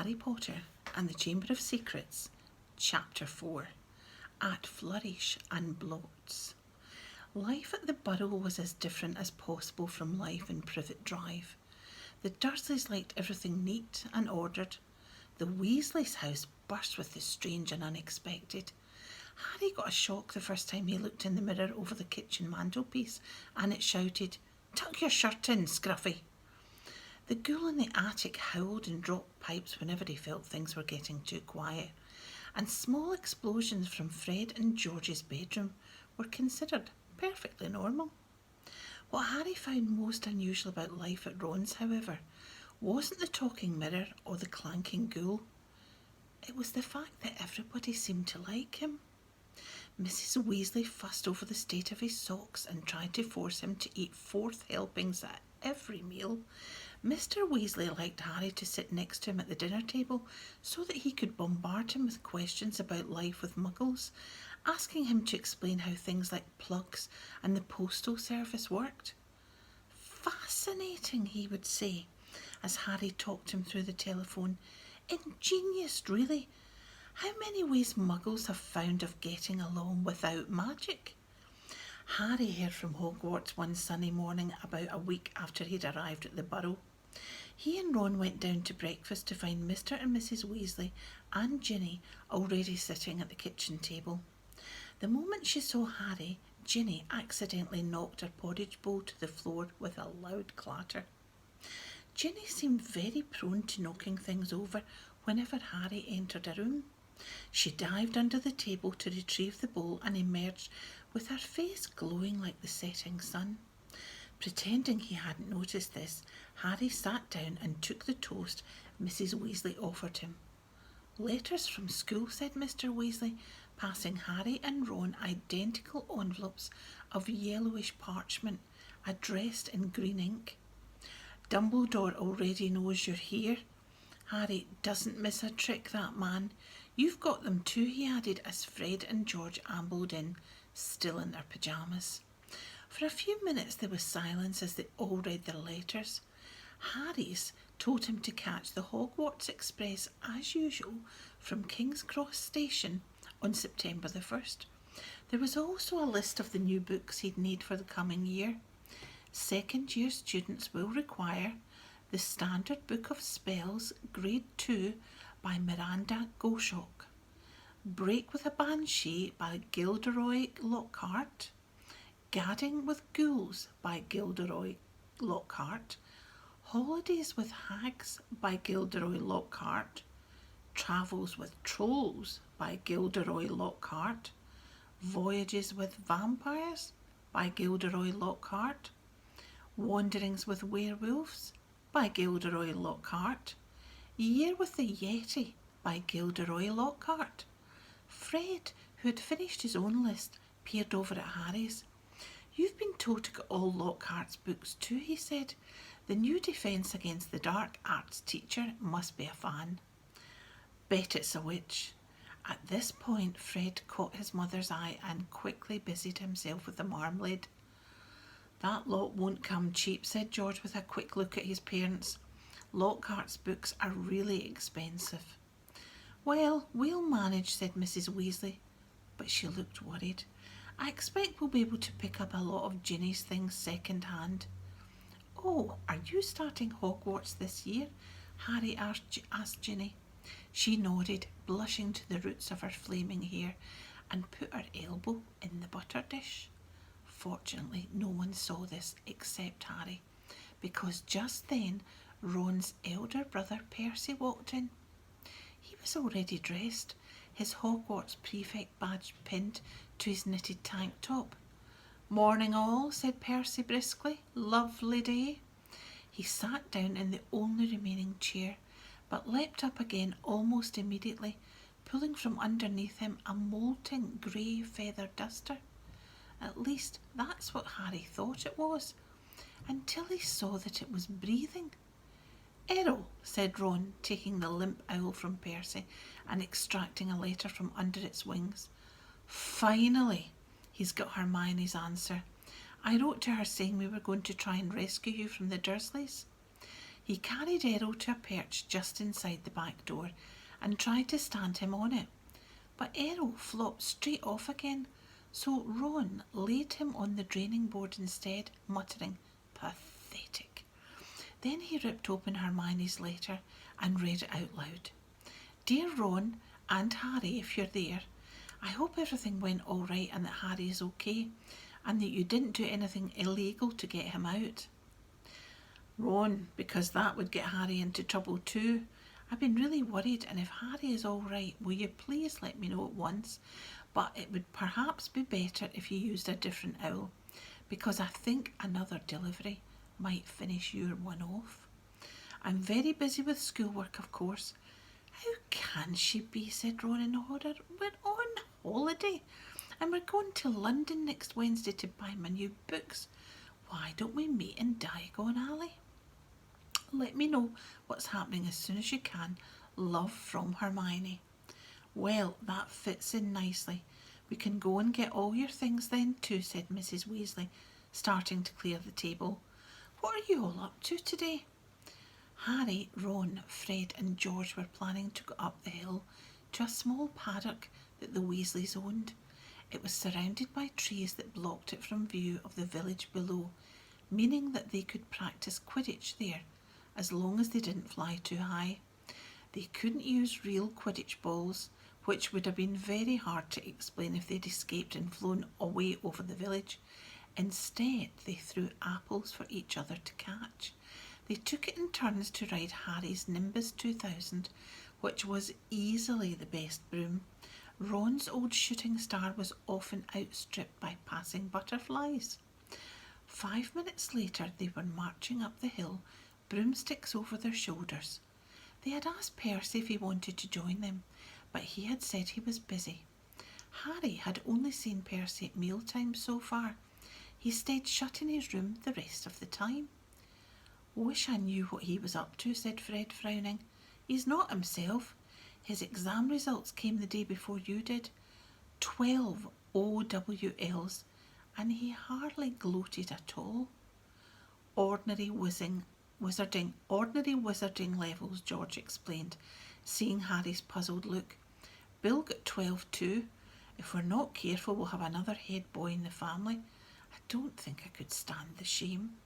Harry Potter and the Chamber of Secrets, Chapter 4, at Flourish and Blotts. Life at the Burrow was as different as possible from life in Privet Drive. The Dursleys liked everything neat and ordered. The Weasleys' house burst with the strange and unexpected. Harry got a shock the first time he looked in the mirror over the kitchen mantelpiece, and it shouted, "Tuck your shirt in, Scruffy." The ghoul in the attic howled and dropped pipes whenever he felt things were getting too quiet, and small explosions from Fred and George's bedroom were considered perfectly normal. What Harry found most unusual about life at Ron's, however, wasn't the talking mirror or the clanking ghoul. It was the fact that everybody seemed to like him. Mrs. Weasley fussed over the state of his socks and tried to force him to eat fourth helpings at every meal. Mr. Weasley liked Harry to sit next to him at the dinner table so that he could bombard him with questions about life with muggles, asking him to explain how things like plugs and the postal service worked. "Fascinating," he would say, as Harry talked him through the telephone. "Ingenious, really. How many ways muggles have found of getting along without magic?" Harry heard from Hogwarts one sunny morning about a week after he'd arrived at the Burrow. He and Ron went down to breakfast to find Mr. and Mrs. Weasley and Ginny already sitting at the kitchen table. The moment she saw Harry, Ginny accidentally knocked her porridge bowl to the floor with a loud clatter. Ginny seemed very prone to knocking things over whenever Harry entered a room. She dived under the table to retrieve the bowl and emerged with her face glowing like the setting sun. Pretending he hadn't noticed this, Harry sat down and took the toast Mrs. Weasley offered him. "Letters from school," said Mr. Weasley, passing Harry and Ron identical envelopes of yellowish parchment, addressed in green ink. "Dumbledore already knows you're here. Harry doesn't miss a trick, that man. You've got them too," he added as Fred and George ambled in, still in their pyjamas. For a few minutes there was silence as they all read their letters. Harry's told him to catch the Hogwarts Express as usual from King's Cross Station on September the 1st. There was also a list of the new books he'd need for the coming year. Second year students will require the Standard Book of Spells, Grade 2 by Miranda Goshawk, Break with a Banshee by Gilderoy Lockhart, Gadding with Ghouls by Gilderoy Lockhart, Holidays with Hags by Gilderoy Lockhart, Travels with Trolls by Gilderoy Lockhart, Voyages with Vampires by Gilderoy Lockhart, Wanderings with Werewolves by Gilderoy Lockhart, Year with the Yeti by Gilderoy Lockhart. Fred, who had finished his own list, peered over at Harry's. "You've been told to get all Lockhart's books too," he said. "The new Defence Against the Dark Arts teacher must be a fan." "Bet it's a witch." At this point, Fred caught his mother's eye and quickly busied himself with the marmalade. "That lot won't come cheap," said George with a quick look at his parents. "Lockhart's books are really expensive." "Well, we'll manage," said Mrs. Weasley, but she looked worried. "I expect we'll be able to pick up a lot of Ginny's things second hand." "Oh, are you starting Hogwarts this year?" Harry asked Ginny. She nodded, blushing to the roots of her flaming hair, and put her elbow in the butter dish. Fortunately, no one saw this except Harry, because just then Ron's elder brother Percy walked in. He was already dressed, his Hogwarts prefect badge pinned to his knitted tank top. "Morning all," said Percy briskly. "Lovely day." He sat down in the only remaining chair, but leapt up again almost immediately, pulling from underneath him a moulting grey feather duster. At least that's what Harry thought it was, until he saw that it was breathing. "Errol," said Ron, taking the limp owl from Percy and extracting a letter from under its wings. "Finally, he's got Hermione's answer. I wrote to her saying we were going to try and rescue you from the Dursleys." He carried Errol to a perch just inside the back door and tried to stand him on it. But Errol flopped straight off again, so Ron laid him on the draining board instead, muttering, "Pathetic." Then he ripped open Hermione's letter and read it out loud. "Dear Ron and Harry, if you're there, I hope everything went all right and that Harry is okay, and that you didn't do anything illegal to get him out. Ron, because that would get Harry into trouble too. I've been really worried, and if Harry is all right, will you please let me know at once? But it would perhaps be better if you used a different owl, because I think another delivery might finish your one off. I'm very busy with schoolwork, of course." "How can she be?" said Ron in horror. "We're on holiday, and we're going to London next Wednesday to buy my new books. Why don't we meet in Diagon Alley? Let me know what's happening as soon as you can. Love, from Hermione." "Well, that fits in nicely. We can go and get all your things then too," said Mrs. Weasley, starting to clear the table. "What are you all up to today?" Harry, Ron, Fred and George were planning to go up the hill to a small paddock that the Weasleys owned. It was surrounded by trees that blocked it from view of the village below, meaning that they could practice Quidditch there, as long as they didn't fly too high. They couldn't use real Quidditch balls, which would have been very hard to explain if they'd escaped and flown away over the village. Instead, they threw apples for each other to catch. They took it in turns to ride Harry's Nimbus 2000, which was easily the best broom. Ron's old shooting star was often outstripped by passing butterflies. 5 minutes later, they were marching up the hill, broomsticks over their shoulders. They had asked Percy if he wanted to join them, but he had said he was busy. Harry had only seen Percy at mealtime so far. He stayed shut in his room the rest of the time. "Wish I knew what he was up to," said Fred, frowning. "He's not himself. His exam results came the day before you did. 12 OWLs, and he hardly gloated at all." Ordinary wizarding levels," George explained, seeing Harry's puzzled look. "Bill got 12 too. If we're not careful, we'll have another head boy in the family. I don't think I could stand the shame."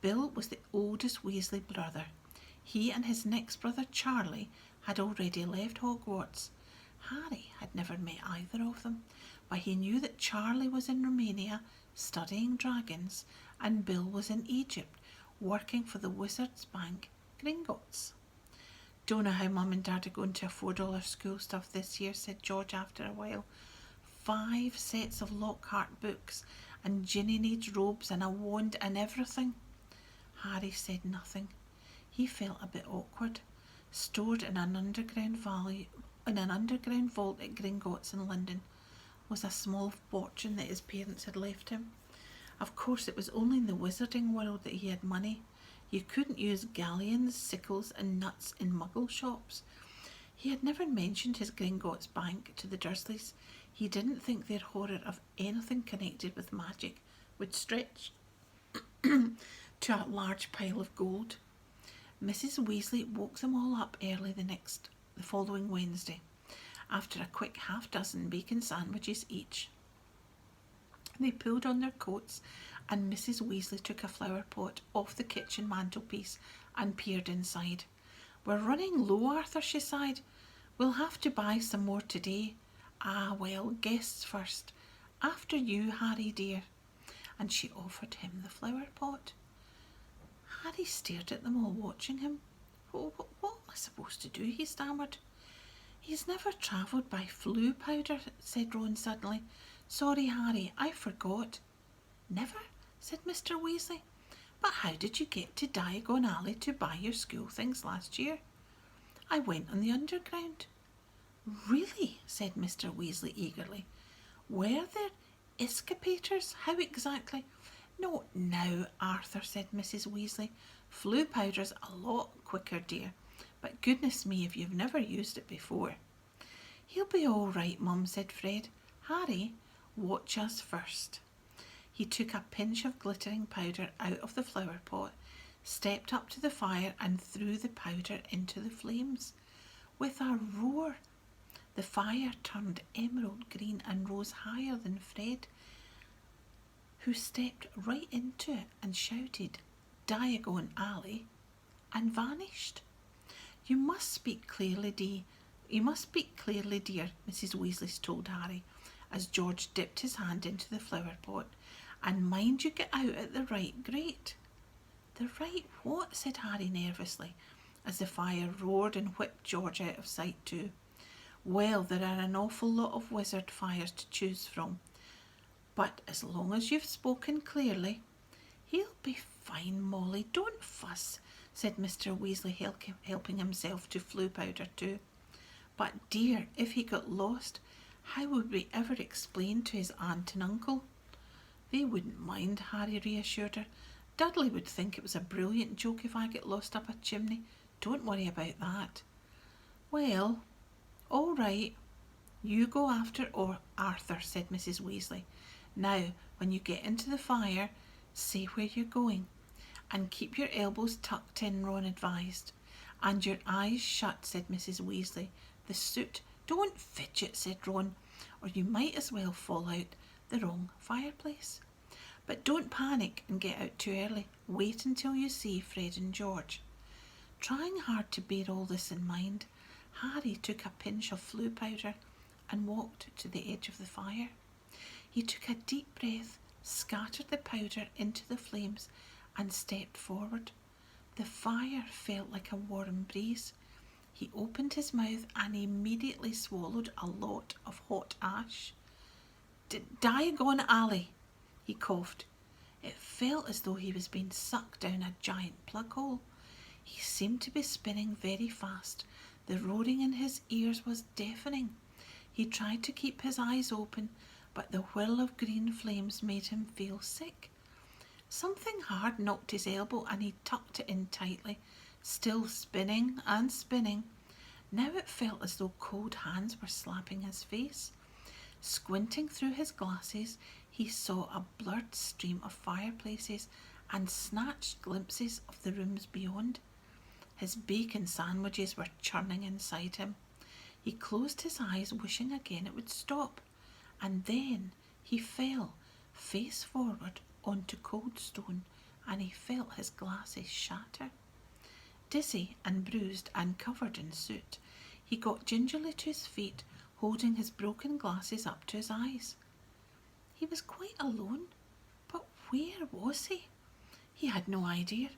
Bill was the oldest Weasley brother. He and his next brother Charlie had already left Hogwarts. Harry had never met either of them, but he knew that Charlie was in Romania studying dragons, and Bill was in Egypt working for the Wizards' Bank, Gringotts. "Don't know how Mum and Dad are going to afford all our school stuff this year," said George after a while. 5 sets of Lockhart books, and Ginny needs robes and a wand and everything." Harry said nothing. He felt a bit awkward. Stored in an underground vault at Gringotts in London was a small fortune that his parents had left him. Of course, it was only in the wizarding world that he had money. You couldn't use galleons, sickles and nuts in muggle shops. He had never mentioned his Gringotts bank to the Dursleys. He didn't think their horror of anything connected with magic would stretch to a large pile of gold. Mrs. Weasley woke them all up early the following Wednesday, after a quick 6 bacon sandwiches each. They pulled on their coats, and Mrs. Weasley took a flower pot off the kitchen mantelpiece and peered inside. "We're running low, Arthur," she sighed. "We'll have to buy some more today." "Ah, well, guests first. After you, Harry dear." And she offered him the flower pot. Harry stared at them all, watching him. What am I supposed to do?" he stammered. "He's never travelled by Floo powder," said Ron suddenly. "Sorry, Harry, I forgot." "Never?" said Mr. Weasley. "But how did you get to Diagon Alley to buy your school things last year?" "I went on the underground." "Really?" said Mr. Weasley eagerly. "Were there escapators? How exactly?" "Not now, Arthur," said Mrs. Weasley. "Floo powder's a lot quicker, dear. But goodness me, if you've never used it before." "He'll be all right, Mum," said Fred. "Harry, watch us first." He took a pinch of glittering powder out of the flower pot, stepped up to the fire and threw the powder into the flames. With a roar, the fire turned emerald green and rose higher than Fred, who stepped right into it and shouted, "Diagon Alley," and vanished. "You must speak clearly, dear. You must speak clearly, dear," Mrs. Weasley told Harry, as George dipped his hand into the flower pot. "And mind you get out at the right grate." "The right what?" said Harry nervously, as the fire roared and whipped George out of sight too. "Well, there are an awful lot of wizard fires to choose from, but as long as you've spoken clearly—" "He'll be fine, Molly, don't fuss," said Mr. Weasley, helping himself to Floo powder too. "But dear, if he got lost, how would we ever explain to his aunt and uncle?" "They wouldn't mind," Harry reassured her. "Dudley would think it was a brilliant joke if I get lost up a chimney. Don't worry about that." "Well, all right. You go after Arthur," said Mrs. Weasley. "Now, when you get into the fire, say where you're going. And keep your elbows tucked in," Ron advised. "And your eyes shut," said Mrs. Weasley. "The soot—" "Don't fidget," said Ron, "or you might as well fall out the wrong fireplace. But don't panic and get out too early. Wait until you see Fred and George." Trying hard to bear all this in mind, Harry took a pinch of Floo powder and walked to the edge of the fire. He took a deep breath, scattered the powder into the flames, and stepped forward. The fire felt like a warm breeze. He opened his mouth and immediately swallowed a lot of hot ash. "Diagon Alley," he coughed. It felt as though he was being sucked down a giant plug hole. He seemed to be spinning very fast. The roaring in his ears was deafening. He tried to keep his eyes open, but the whirl of green flames made him feel sick. Something hard knocked his elbow and he tucked it in tightly, still spinning and spinning. Now it felt as though cold hands were slapping his face. Squinting through his glasses, he saw a blurred stream of fireplaces and snatched glimpses of the rooms beyond. His bacon sandwiches were churning inside him. He closed his eyes, wishing again it would stop, and then he fell face forward onto cold stone, and he felt his glasses shatter. Dizzy and bruised and covered in soot, he got gingerly to his feet, holding his broken glasses up to his eyes. He was quite alone, but where was he? He had no idea.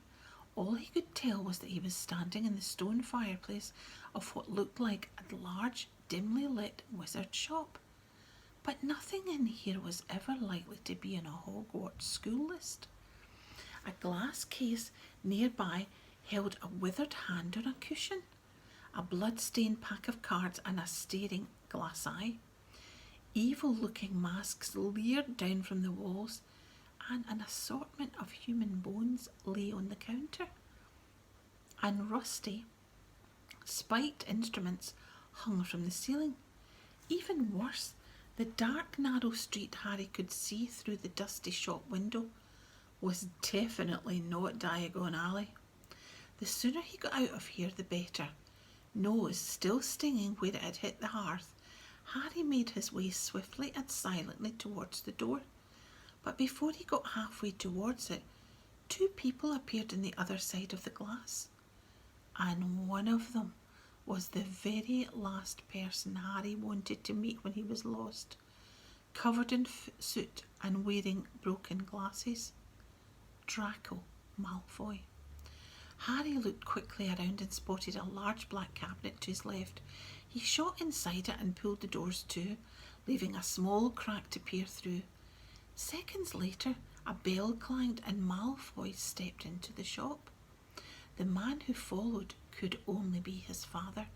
All he could tell was that he was standing in the stone fireplace of what looked like a large, dimly lit wizard shop. But nothing in here was ever likely to be in a Hogwarts school list. A glass case nearby held a withered hand on a cushion, a blood-stained pack of cards and a staring glass eye. Evil-looking masks leered down from the walls, and an assortment of human bones lay on the counter. And rusty, spiked instruments hung from the ceiling. Even worse, the dark, narrow street Harry could see through the dusty shop window was definitely not Diagon Alley. The sooner he got out of here, the better. Nose still stinging where it had hit the hearth, Harry made his way swiftly and silently towards the door. But before he got halfway towards it, two people appeared on the other side of the glass. And one of them was the very last person Harry wanted to meet when he was lost, covered in soot and wearing broken glasses. Draco Malfoy. Harry looked quickly around and spotted a large black cabinet to his left. He shot inside it and pulled the doors to, leaving a small crack to peer through. Seconds later, a bell clanged and Malfoy stepped into the shop. The man who followed could only be his father.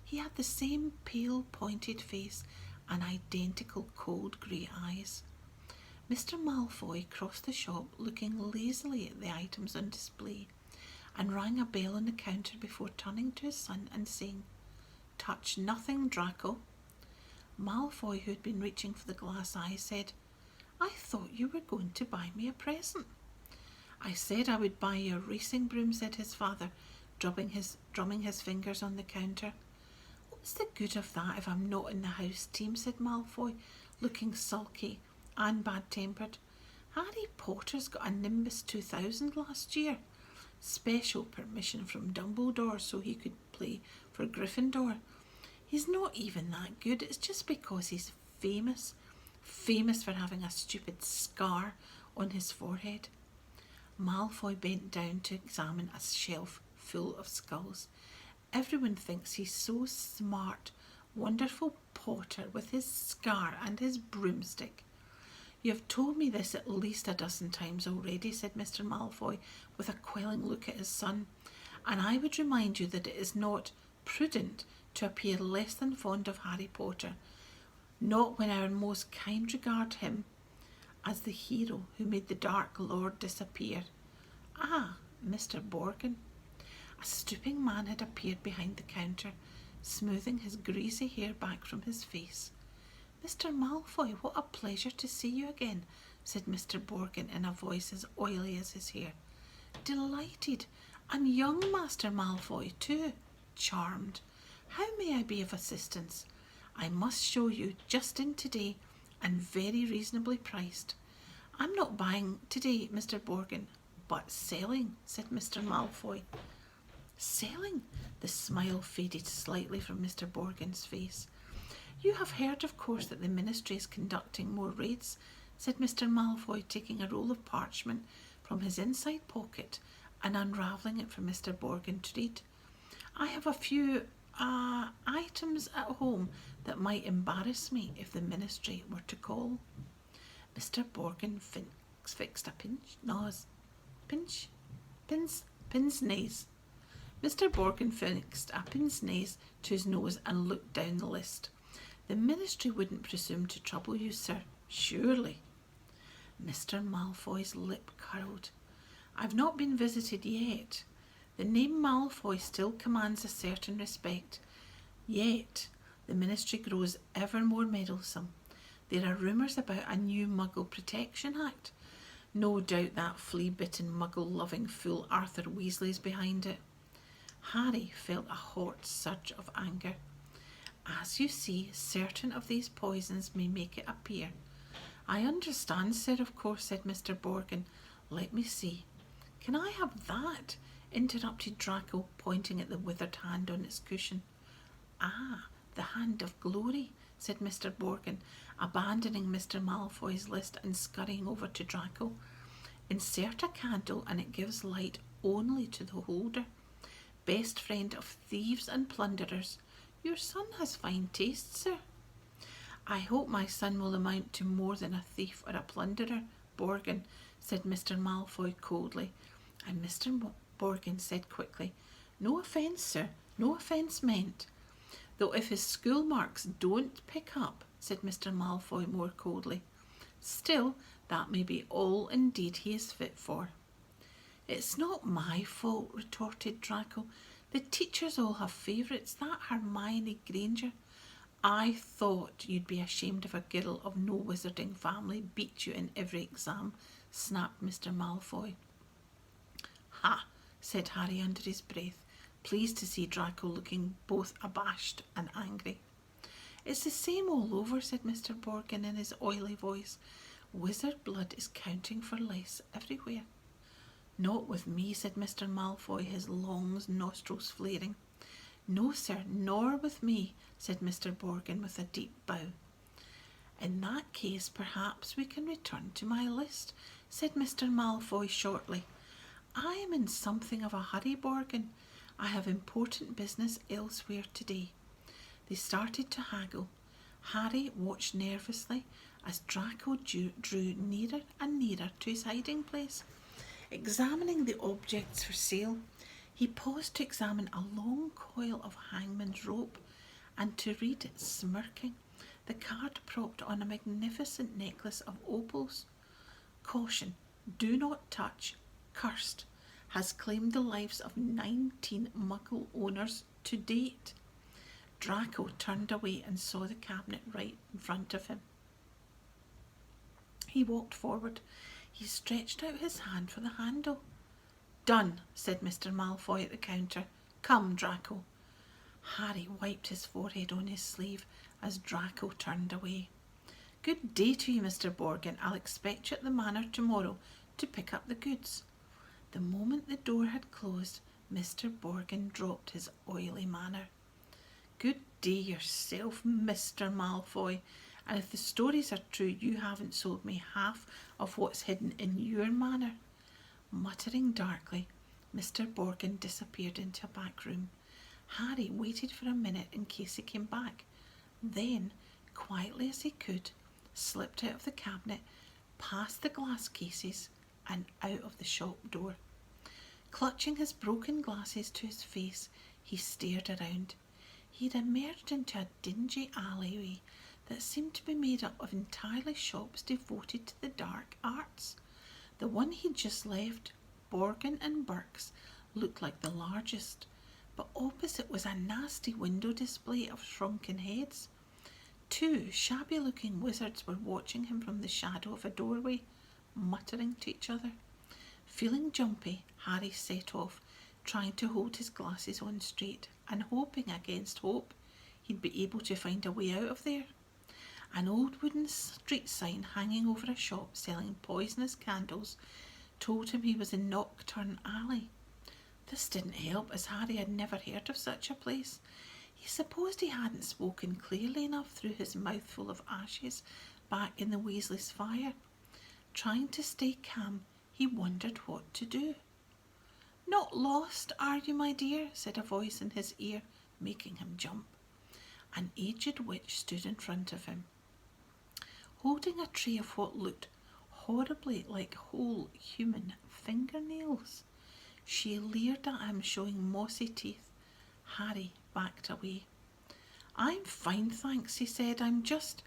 He had the same pale, pointed face and identical cold grey eyes. Mr. Malfoy crossed the shop, looking lazily at the items on display, and rang a bell on the counter before turning to his son and saying, "Touch nothing, Draco." Malfoy, who had been reaching for the glass eye, said, "I thought you were going to buy me a present." I said I would buy you a racing broom, said his father, drumming his fingers on the counter. What's the good of that if I'm not in the house team, said Malfoy, looking sulky and bad-tempered. Harry Potter's got a Nimbus 2000 last year. Special permission from Dumbledore so he could play for Gryffindor. He's not even that good. It's just because he's famous. Famous for having a stupid scar on his forehead. Malfoy bent down to examine a shelf full of skulls. Everyone thinks he's so smart. Wonderful Potter with his scar and his broomstick. You have told me this at least a dozen times already, said Mr. Malfoy with a quelling look at his son, and I would remind you that it is not prudent to appear less than fond of Harry Potter, not when our most kind regard him as the hero who made the Dark Lord disappear. Ah, Mr. Borgin. A stooping man had appeared behind the counter, smoothing his greasy hair back from his face. Mr. Malfoy, what a pleasure to see you again, said Mr. Borgin in a voice as oily as his hair. Delighted, and young Master Malfoy too. Charmed. How may I be of assistance? I must show you just in today, and very reasonably priced. I'm not buying today, Mr. Borgin, but selling, said Mr. Malfoy. Selling? The smile faded slightly from Mr. Borgin's face. You have heard, of course, that the Ministry is conducting more raids, said Mr. Malfoy, taking a roll of parchment from his inside pocket and unravelling it for Mr. Borgin to read. I have a few items at home that might embarrass me if the Ministry were to call. Mr. Borgin fixed a pin's nose. Mr. Borgin fixed a pin's nose to his nose and looked down the list. The Ministry wouldn't presume to trouble you, sir, surely. Mr. Malfoy's lip curled. I've not been visited yet. The name Malfoy still commands a certain respect. Yet, the Ministry grows ever more meddlesome. There are rumours about a new Muggle Protection Act. No doubt that flea-bitten, Muggle-loving fool Arthur Weasley's behind it. Harry felt a hot surge of anger. As you see, certain of these poisons may make it appear. I understand, sir, of course, said Mr. Borgin. Let me see. Can I have that? Interrupted Draco, pointing at the withered hand on its cushion. Ah, the hand of glory, said Mr. Borgin, abandoning Mr. Malfoy's list and scurrying over to Draco. Insert a candle and it gives light only to the holder. Best friend of thieves and plunderers. Your son has fine taste, sir. I hope my son will amount to more than a thief or a plunderer, Borgin, said Mr. Malfoy coldly, and Mr. Borgin said quickly, No offence, sir, no offence meant. Though if his school marks don't pick up, said Mr. Malfoy more coldly, still that may be all indeed he is fit for. It's not my fault, retorted Draco. The teachers all have favourites, that Hermione Granger. I thought you'd be ashamed if a girl of no wizarding family beat you in every exam, snapped Mr. Malfoy. Ha, said Harry under his breath, pleased to see Draco looking both abashed and angry. It's the same all over, said Mr. Borgin in his oily voice. Wizard blood is counting for less everywhere. Not with me, said Mr. Malfoy, his long nostrils flaring. No, sir, nor with me, said Mr. Borgin with a deep bow. In that case, perhaps we can return to my list, said Mr. Malfoy shortly. I am in something of a hurry, Borgin. I have important business elsewhere today. They started to haggle. Harry watched nervously as Draco drew nearer and nearer to his hiding place. Examining the objects for sale, he paused to examine a long coil of hangman's rope and to read, smirking, the card propped on a magnificent necklace of opals. Caution, do not touch, cursed, has claimed the lives of 19 Muggle owners to date. Draco turned away and saw the cabinet right in front of him. He walked forward. He stretched out his hand for the handle. "Done," said Mr. Malfoy at the counter. "Come, Draco." Harry wiped his forehead on his sleeve as Draco turned away. "Good day to you, Mr. Borgin. I'll expect you at the manor tomorrow to pick up the goods." The moment the door had closed, Mr. Borgin dropped his oily manner. "Good day yourself, Mr. Malfoy. And if the stories are true, you haven't sold me half of what's hidden in your manor." Muttering darkly, Mr. Borgin disappeared into a back room. Harry waited for a minute in case he came back. Then, quietly as he could, slipped out of the cabinet, past the glass cases, and out of the shop door. Clutching his broken glasses to his face, he stared around. He had emerged into a dingy alleyway that seemed to be made up of entirely shops devoted to the dark arts. The one he'd just left, Borgin and Burke's, looked like the largest, but opposite was a nasty window display of shrunken heads. Two shabby-looking wizards were watching him from the shadow of a doorway, muttering to each other. Feeling jumpy, Harry set off, trying to hold his glasses on straight and hoping against hope he'd be able to find a way out of there. An old wooden street sign hanging over a shop selling poisonous candles told him he was in Nocturne Alley. This didn't help, as Harry had never heard of such a place. He supposed he hadn't spoken clearly enough through his mouthful of ashes back in the Weasleys' fire. Trying to stay calm, he wondered what to do. "Not lost, are you, my dear?" said a voice in his ear, making him jump. An aged witch stood in front of him, holding a tray of what looked horribly like whole human fingernails. She leered at him, showing mossy teeth. Harry backed away. "I'm fine, thanks," he said. "I'm just—"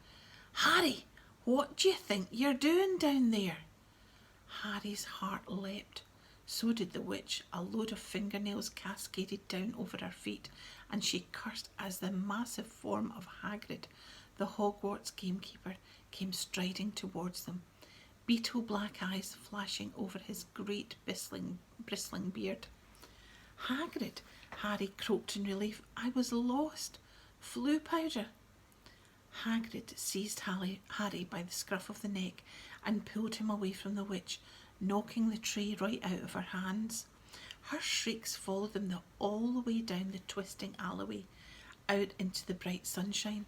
"Harry, what do you think you're doing down there?" Harry's heart leapt. So did the witch. A load of fingernails cascaded down over her feet, and she cursed as the massive form of Hagrid, the Hogwarts gamekeeper, came striding towards them, beetle black eyes flashing over his great bristling beard. "Hagrid," Harry croaked in relief. "I was lost. Flue powder." Hagrid seized Harry by the scruff of the neck and pulled him away from the witch, knocking the tray right out of her hands. Her shrieks followed them all the way down the twisting alleyway, out into the bright sunshine.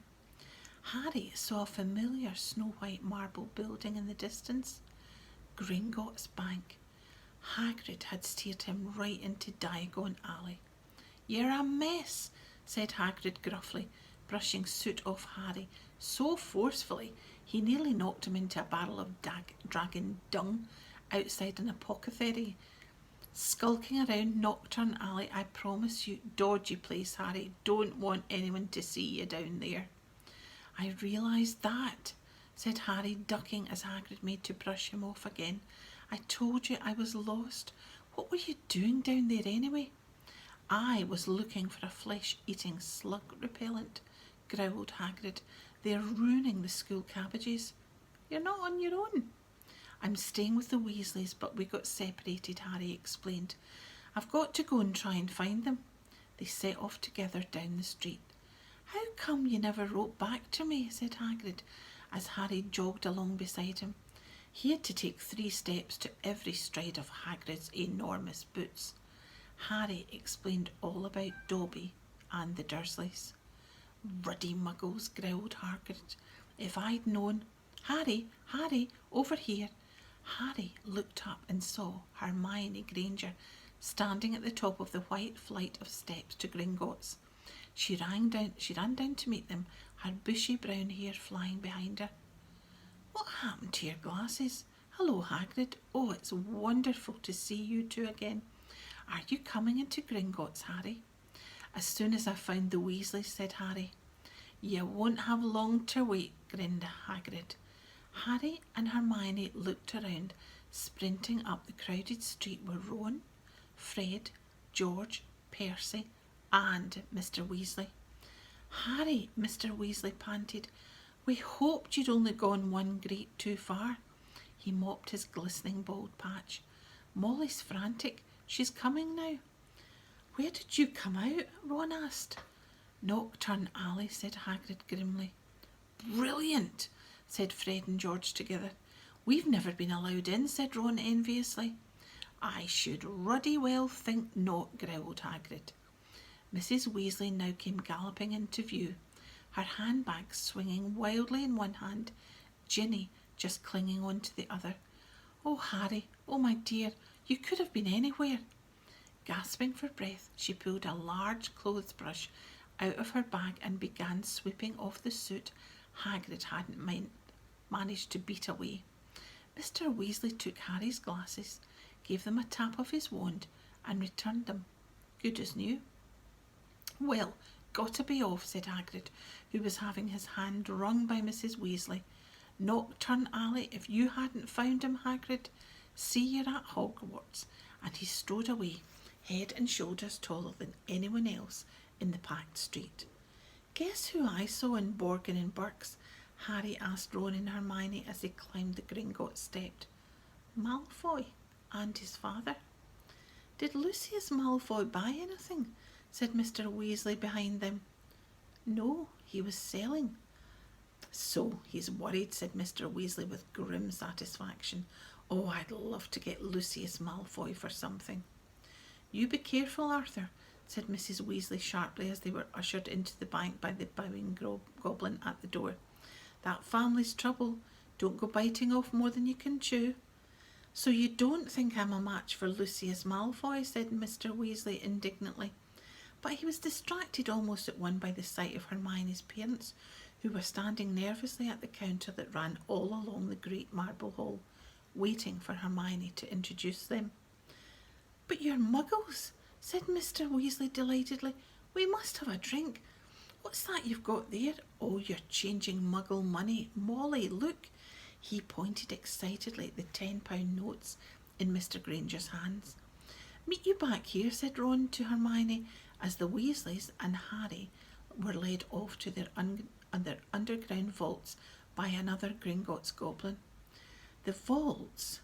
Harry saw a familiar snow-white marble building in the distance. Gringotts Bank. Hagrid had steered him right into Diagon Alley. "You're a mess," said Hagrid gruffly, brushing soot off Harry so forcefully he nearly knocked him into a barrel of dragon dung outside an apothecary. "Skulking around Nocturne Alley, I promise you. Dodgy place, Harry. Don't want anyone to see you down there." "I realised that," said Harry, ducking as Hagrid made to brush him off again. "I told you I was lost. What were you doing down there anyway?" "I was looking for a flesh-eating slug repellent," growled Hagrid. "They're ruining the school cabbages." "You're not on your own." "I'm staying with the Weasleys, but we got separated," Harry explained. "I've got to go and try and find them." They set off together down the street. "How come you never wrote back to me?" said Hagrid, as Harry jogged along beside him. He had to take 3 steps to every stride of Hagrid's enormous boots. Harry explained all about Dobby and the Dursleys. "Ruddy muggles," growled Hagrid. "If I'd known—" "Harry, Harry, over here." Harry looked up and saw Hermione Granger standing at the top of the white flight of steps to Gringotts. She ran down to meet them, her bushy brown hair flying behind her. "What happened to your glasses? Hello, Hagrid. Oh, it's wonderful to see you two again. Are you coming into Gringotts, Harry?" "As soon as I've found the Weasleys," said Harry. "You won't have long to wait," grinned Hagrid. Harry and Hermione looked around. Sprinting up the crowded street were Ron, Fred, George, Percy, and Mr. Weasley. "Harry," Mr. Weasley panted, "we hoped you'd only gone one grade too far." He mopped his glistening bald patch. Molly's frantic. She's coming now. Where did you come out? Ron asked. Knockturn Alley, said Hagrid grimly. Brilliant, said Fred and George together. We've never been allowed in, said Ron enviously. I should ruddy well think not, growled Hagrid. Mrs. Weasley now came galloping into view, her handbag swinging wildly in one hand, Ginny just clinging on to the other. Oh, Harry, oh, my dear, you could have been anywhere. Gasping for breath, she pulled a large clothes brush out of her bag and began sweeping off the soot Hagrid hadn't managed to beat away. Mr. Weasley took Harry's glasses, gave them a tap of his wand, and returned them, good as new. Well, gotta be off, said Hagrid, who was having his hand wrung by Mrs. Weasley. Knockturn Alley, if you hadn't found him, Hagrid, see you're at Hogwarts. And he strode away, head and shoulders taller than anyone else in the packed street. Guess who I saw in Borgin and Burke's? Harry asked Ron and Hermione as they climbed the Gringotts steps. Malfoy and his father. Did Lucius Malfoy buy anything? Said Mr. Weasley behind them. No, he was selling. So he's worried, said Mr. Weasley with grim satisfaction. Oh, I'd love to get Lucius Malfoy for something. You be careful, Arthur, said Mrs. Weasley sharply as they were ushered into the bank by the bowing goblin at the door. That family's trouble. Don't go biting off more than you can chew. So you don't think I'm a match for Lucius Malfoy, said Mr. Weasley indignantly. But he was distracted almost at once by the sight of Hermione's parents, who were standing nervously at the counter that ran all along the great marble hall, waiting for Hermione to introduce them. But you're muggles, said Mr. Weasley delightedly. We must have a drink. What's that you've got there? Oh, you're changing muggle money. Molly, look. He pointed excitedly at the £10 notes in Mr. Granger's hands. Meet you back here, said Ron to Hermione, as the Weasleys and Harry were led off to their underground vaults by another Gringotts goblin. The vaults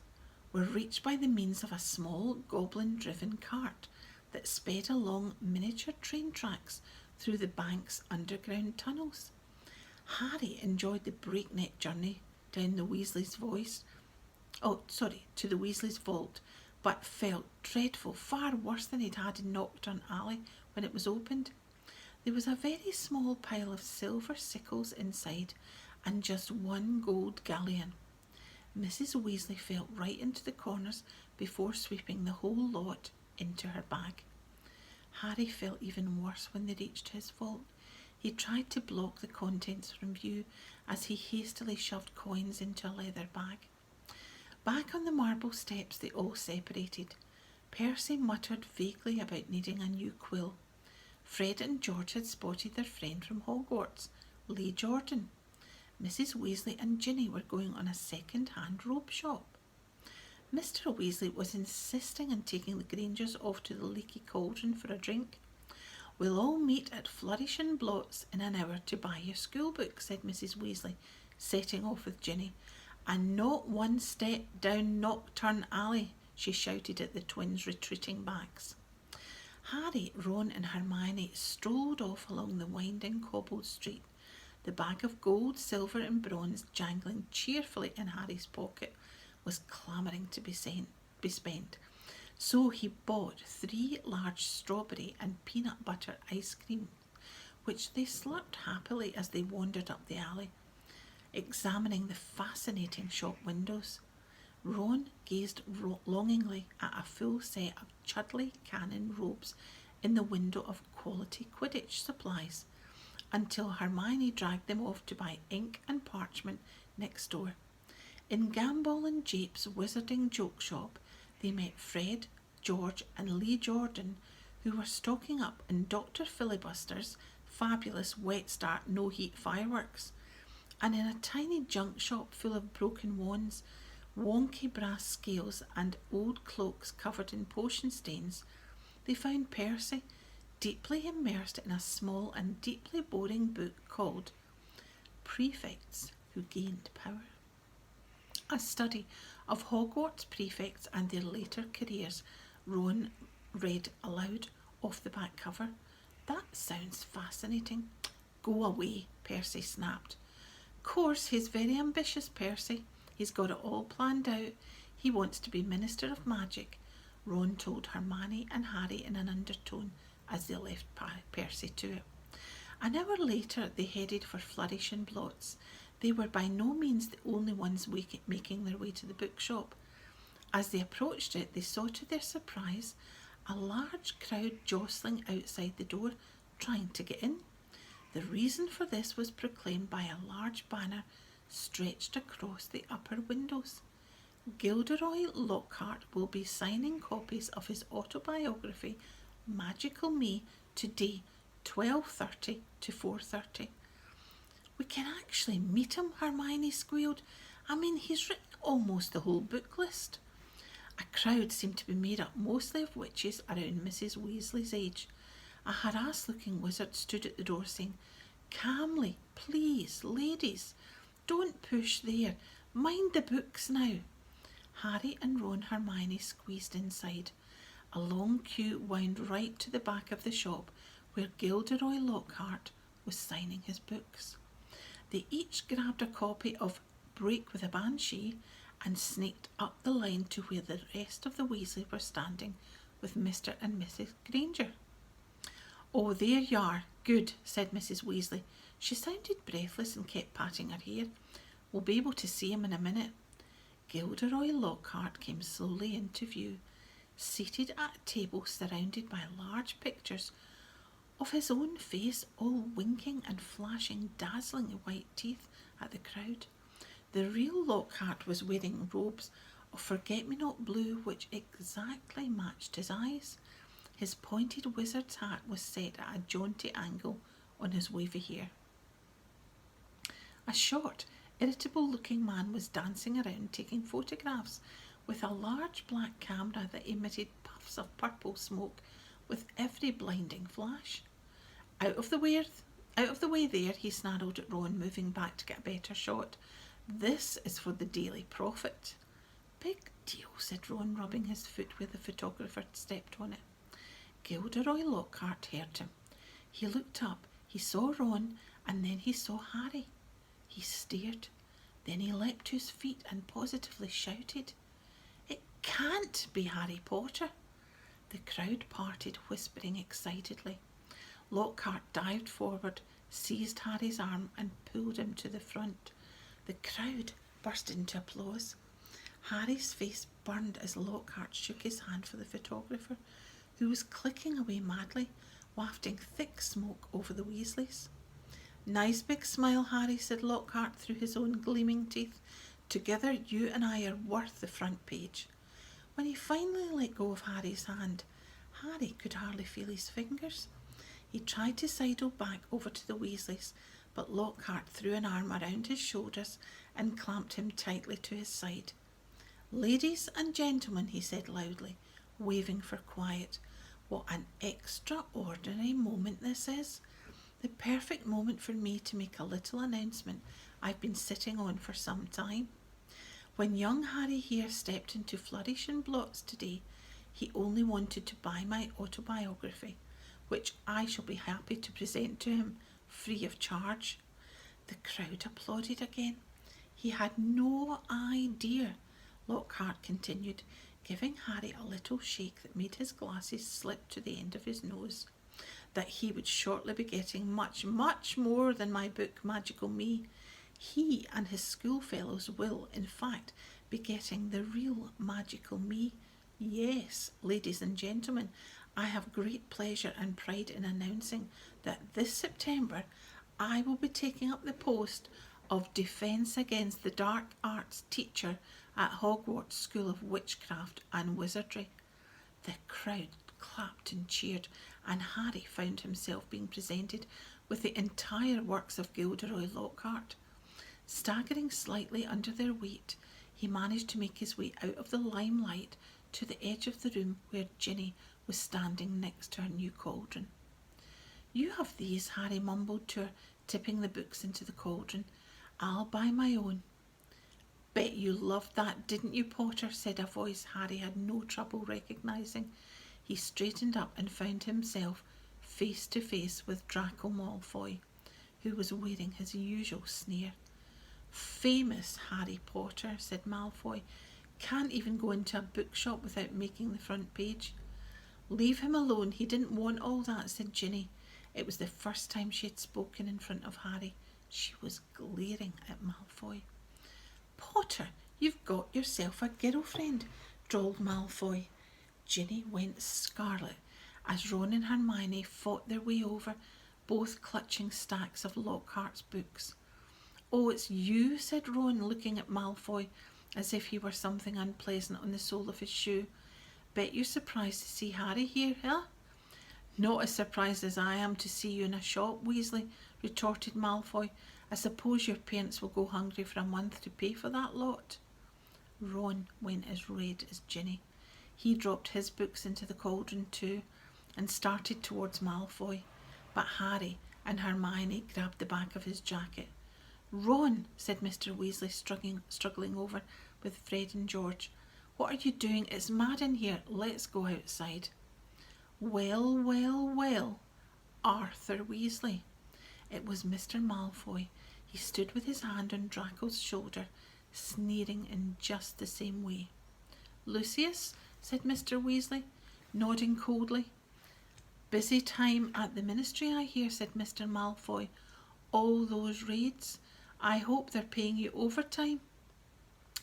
were reached by the means of a small goblin-driven cart that sped along miniature train tracks through the bank's underground tunnels. Harry enjoyed the breakneck journey down the Weasley's to the Weasley's vault, but felt dreadful, far worse than he'd had in Knockturn Alley when it was opened. There was a very small pile of silver sickles inside, and just one gold galleon. Mrs. Weasley felt right into the corners before sweeping the whole lot into her bag. Harry felt even worse when they reached his vault. He tried to block the contents from view as he hastily shoved coins into a leather bag. Back on the marble steps they all separated. Percy muttered vaguely about needing a new quill. Fred and George had spotted their friend from Hogwarts, Lee Jordan. Mrs. Weasley and Ginny were going on a second-hand robe shop. Mr. Weasley was insisting on taking the Grangers off to the Leaky Cauldron for a drink. We'll all meet at Flourish and Blotts in an hour to buy your school book, said Mrs. Weasley, setting off with Ginny. And not one step down Knockturn Alley, she shouted at the twins' retreating backs. Harry, Ron and Hermione strolled off along the winding cobbled street, the bag of gold, silver and bronze jangling cheerfully in Harry's pocket was clamouring to be spent. So he bought 3 large strawberry and peanut butter ice cream, which they slurped happily as they wandered up the alley, examining the fascinating shop windows. Ron gazed longingly at a full set of Chudley cannon robes in the window of Quality Quidditch Supplies, until Hermione dragged them off to buy ink and parchment next door. In Gambol and Jape's Wizarding Joke Shop, they met Fred, George and Lee Jordan, who were stocking up in Dr. Filibuster's fabulous wet start no-heat fireworks. And in a tiny junk shop full of broken wands, wonky brass scales and old cloaks covered in potion stains, they found Percy deeply immersed in a small and deeply boring book called Prefects Who Gained Power. A study of Hogwarts prefects and their later careers, Rowan read aloud off the back cover. That sounds fascinating. Go away, Percy snapped. Course, he's very ambitious, Percy. He's got it all planned out. He wants to be Minister of Magic, Ron told Hermione and Harry in an undertone as they left Percy to it. An hour later they headed for Flourish and Blotts. They were by no means the only ones making their way to the bookshop. As they approached it, they saw to their surprise a large crowd jostling outside the door, trying to get in. The reason for this was proclaimed by a large banner stretched across the upper windows. Gilderoy Lockhart will be signing copies of his autobiography, Magical Me, today, 12:30 to 4:30. We can actually meet him, Hermione squealed. I mean, he's written almost the whole book list. A crowd seemed to be made up mostly of witches around Mrs. Weasley's age. A harassed-looking wizard stood at the door saying, Calmly, please, ladies, don't push there. Mind the books now. Harry and Ron Hermione squeezed inside. A long queue wound right to the back of the shop where Gilderoy Lockhart was signing his books. They each grabbed a copy of Break with a Banshee and sneaked up the line to where the rest of the Weasleys were standing with Mr. and Mrs. Granger. Oh, there you are. Good, said Mrs. Weasley. She sounded breathless and kept patting her hair. We'll be able to see him in a minute. Gilderoy Lockhart came slowly into view, seated at a table surrounded by large pictures of his own face, all winking and flashing dazzling white teeth at the crowd. The real Lockhart was wearing robes of forget-me-not blue which exactly matched his eyes. His pointed wizard's hat was set at a jaunty angle on his wavy hair. A short, irritable-looking man was dancing around taking photographs with a large black camera that emitted puffs of purple smoke with every blinding flash. Out of the way there, he snarled at Ron, moving back to get a better shot. This is for the Daily Prophet. Big deal, said Ron, rubbing his foot where the photographer stepped on it. Gilderoy Lockhart heard him. He looked up, he saw Ron, and then he saw Harry. He stared. Then he leapt to his feet and positively shouted, It can't be Harry Potter. The crowd parted, whispering excitedly. Lockhart dived forward, seized Harry's arm and pulled him to the front. The crowd burst into applause. Harry's face burned as Lockhart shook his hand for the photographer, who was clicking away madly, wafting thick smoke over the Weasleys. Nice big smile, Harry, said Lockhart through his own gleaming teeth. Together you and I are worth the front page. When he finally let go of Harry's hand, Harry could hardly feel his fingers. He tried to sidle back over to the Weasleys, but Lockhart threw an arm around his shoulders and clamped him tightly to his side. Ladies and gentlemen, he said loudly, waving for quiet, what an extraordinary moment this is. The perfect moment for me to make a little announcement I've been sitting on for some time. When young Harry here stepped into Flourish and Blotts today, he only wanted to buy my autobiography, which I shall be happy to present to him free of charge. The crowd applauded again. He had no idea, Lockhart continued, giving Harry a little shake that made his glasses slip to the end of his nose, that he would shortly be getting much, much more than my book Magical Me. He and his schoolfellows will, in fact, be getting the real Magical Me. Yes, ladies and gentlemen, I have great pleasure and pride in announcing that this September I will be taking up the post of Defence Against the Dark Arts teacher at Hogwarts School of Witchcraft and Wizardry. The crowd clapped and cheered, and Harry found himself being presented with the entire works of Gilderoy Lockhart. Staggering slightly under their weight, he managed to make his way out of the limelight to the edge of the room where Ginny was standing next to her new cauldron. You have these, Harry mumbled to her, tipping the books into the cauldron. I'll buy my own. Bet you loved that, didn't you, Potter? Said a voice Harry had no trouble recognising. He straightened up and found himself face to face with Draco Malfoy, who was wearing his usual sneer. Famous Harry Potter, said Malfoy. Can't even go into a bookshop without making the front page. Leave him alone, he didn't want all that, said Ginny. It was the first time she had spoken in front of Harry. She was glaring at Malfoy. Potter, you've got yourself a girlfriend, drawled Malfoy. Ginny went scarlet as Ron and Hermione fought their way over, both clutching stacks of Lockhart's books. Oh, it's you, said Ron, looking at Malfoy as if he were something unpleasant on the sole of his shoe. Bet you're surprised to see Harry here, huh? Not as surprised as I am to see you in a shop, Weasley, retorted Malfoy. I suppose your parents will go hungry for a month to pay for that lot. Ron went as red as Ginny. He dropped his books into the cauldron too and started towards Malfoy, but Harry and Hermione grabbed the back of his jacket. Ron, said Mr. Weasley, struggling over with Fred and George. What are you doing? It's mad in here. Let's go outside. Well, well, well, Arthur Weasley. It was Mr. Malfoy. He stood with his hand on Draco's shoulder, sneering in just the same way. Lucius, said Mr. Weasley, nodding coldly. Busy time at the ministry, I hear, said Mr. Malfoy. All those raids. I hope they're paying you overtime.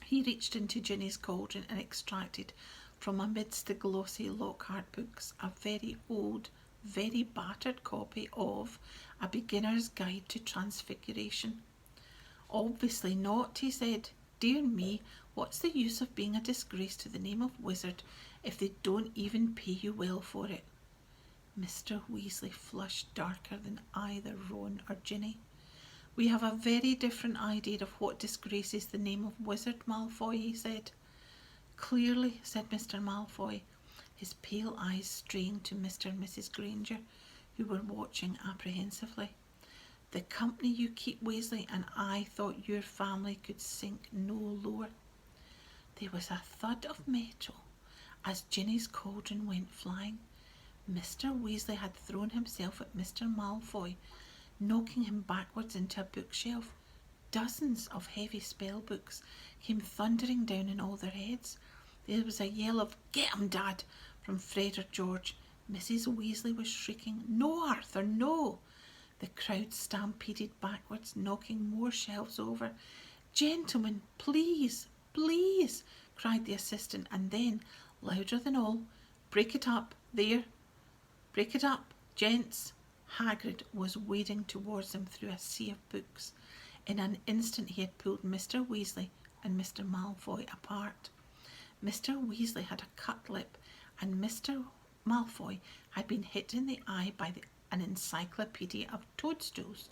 He reached into Ginny's cauldron and extracted from amidst the glossy Lockhart books a very old, very battered copy of A Beginner's Guide to Transfiguration. Obviously not, he said. Dear me, what's the use of being a disgrace to the name of wizard if they don't even pay you well for it? Mr. Weasley flushed darker than either Ron or Ginny. We have a very different idea of what disgraces the name of wizard, Malfoy, he said. Clearly, said Mr. Malfoy, his pale eyes straying to Mr. and Mrs. Granger, who were watching apprehensively. The company you keep, Weasley, and I thought your family could sink no lower. There was a thud of metal as Ginny's cauldron went flying. Mr. Weasley had thrown himself at Mr. Malfoy, knocking him backwards into a bookshelf. Dozens of heavy spell books came thundering down on all their heads. There was a yell of, "Get him, Dad!" from Fred or George. Mrs. Weasley was shrieking, "No, Arthur, no!" The crowd stampeded backwards, knocking more shelves over. "Gentlemen, please, please!" cried the assistant, and then, louder than all, "Break it up, there! Break it up, gents!" Hagrid was wading towards them through a sea of books. In an instant he had pulled Mr. Weasley and Mr. Malfoy apart. Mr. Weasley had a cut lip, and Mr. Malfoy had been hit in the eye by an encyclopedia of toadstools.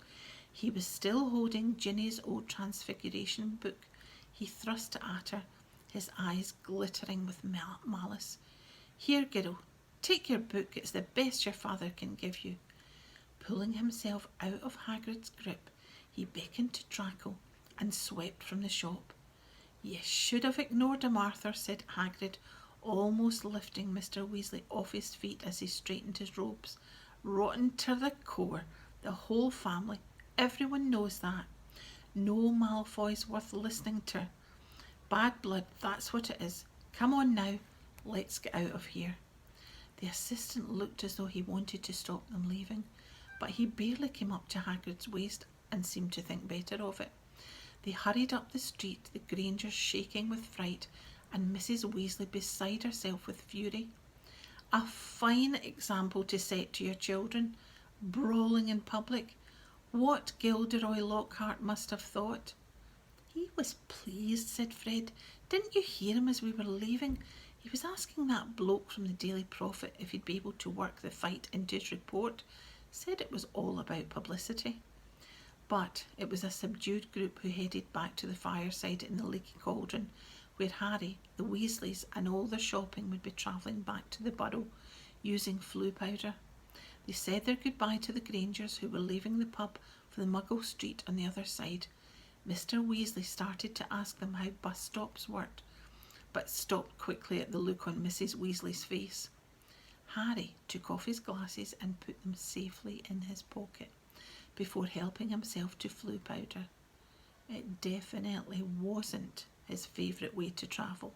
He was still holding Ginny's old Transfiguration book. He thrust it at her, his eyes glittering with malice. "Here, girl, take your book. It's the best your father can give you." Pulling himself out of Hagrid's grip, he beckoned to Draco and swept from the shop. "You should have ignored him, Arthur," said Hagrid, almost lifting Mr. Weasley off his feet as he straightened his robes. "Rotten to the core, the whole family. Everyone knows that. No Malfoy's worth listening to. Bad blood, that's what it is. Come on now, let's get out of here." The assistant looked as though he wanted to stop them leaving, but he barely came up to Hagrid's waist and seemed to think better of it. They hurried up the street, the Grangers shaking with fright and Mrs. Weasley beside herself with fury. A fine example to set to your children, brawling in public. What Gilderoy Lockhart must have thought. "He was pleased," said Fred. "Didn't you hear him as we were leaving? He was asking that bloke from the Daily Prophet if he'd be able to work the fight into his report. Said it was all about publicity." But it was a subdued group who headed back to the fireside in the leaky cauldron, where Harry, the Weasleys and all their shopping would be travelling back to the Burrow using flu powder. They said their goodbye to the Grangers, who were leaving the pub for the Muggle Street on the other side. Mr. Weasley started to ask them how bus stops worked, but stopped quickly at the look on Mrs. Weasley's face. Harry took off his glasses and put them safely in his pocket before helping himself to Floo powder. It definitely wasn't his favourite way to travel.